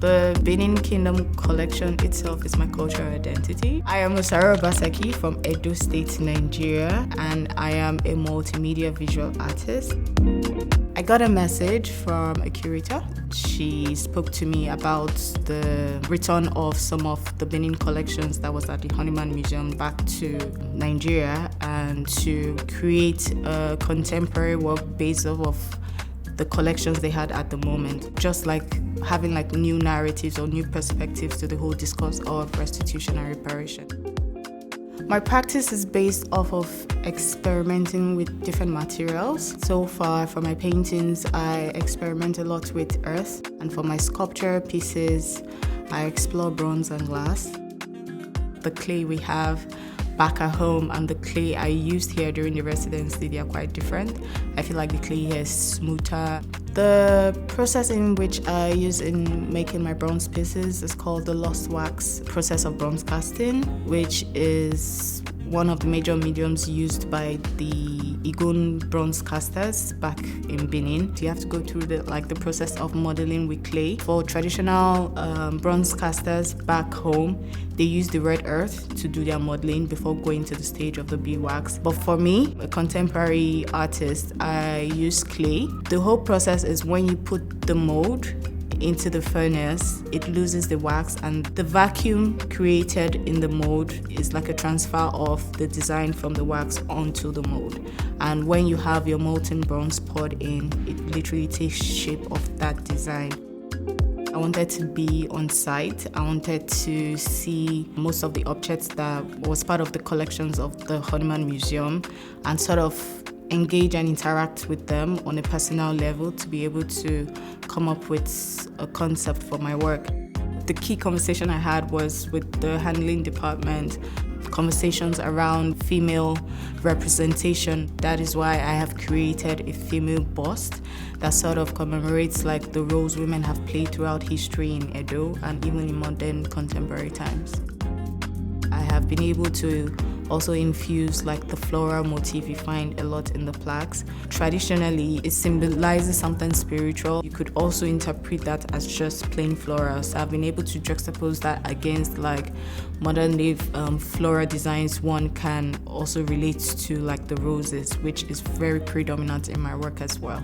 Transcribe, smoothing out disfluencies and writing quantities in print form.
The Benin Kingdom collection itself is my cultural identity. I am Osaru Obaseki from Edo State, Nigeria, and I am a multimedia visual artist. I got a message from a curator. She spoke to me about the return of some of the Benin collections that was at the Horniman Museum back to Nigeria, and to create a contemporary work based off of the collections they had at the moment, just like having like new narratives or new perspectives to the whole discourse of restitution and reparation. My practice is based off of experimenting with different materials. So far, for my paintings, I experiment a lot with earth, and for my sculpture pieces, I explore bronze and glass. The clay we have back at home and the clay I used here during the residency, they are quite different. I feel like the clay here is smoother. The process in which I use in making my bronze pieces is called the lost wax process of bronze casting, which is one of the major mediums used by the Igun bronze casters back in Benin. You have to go through the process of modeling with clay. For traditional bronze casters back home, they use the red earth to do their modeling before going to the stage of the beeswax. But for me, a contemporary artist, I use clay. The whole process is when you put the mold into the furnace, it loses the wax, and the vacuum created in the mold is like a transfer of the design from the wax onto the mold. And when you have your molten bronze poured in, it literally takes shape of that design. I wanted to be on site. I wanted to see most of the objects that was part of the collections of the Horniman Museum and sort of engage and interact with them on a personal level to be able to come up with a concept for my work. The key conversation I had was with the handling department, conversations around female representation. That is why I have created a female bust that sort of commemorates like the roles women have played throughout history in Edo and even in modern contemporary times. I have been able to also infuse like the floral motif you find a lot in the plaques. Traditionally, it symbolizes something spiritual. You could also interpret that as just plain florals. So I've been able to juxtapose that against like modern day floral designs. One can also relate to like the roses, which is very predominant in my work as well.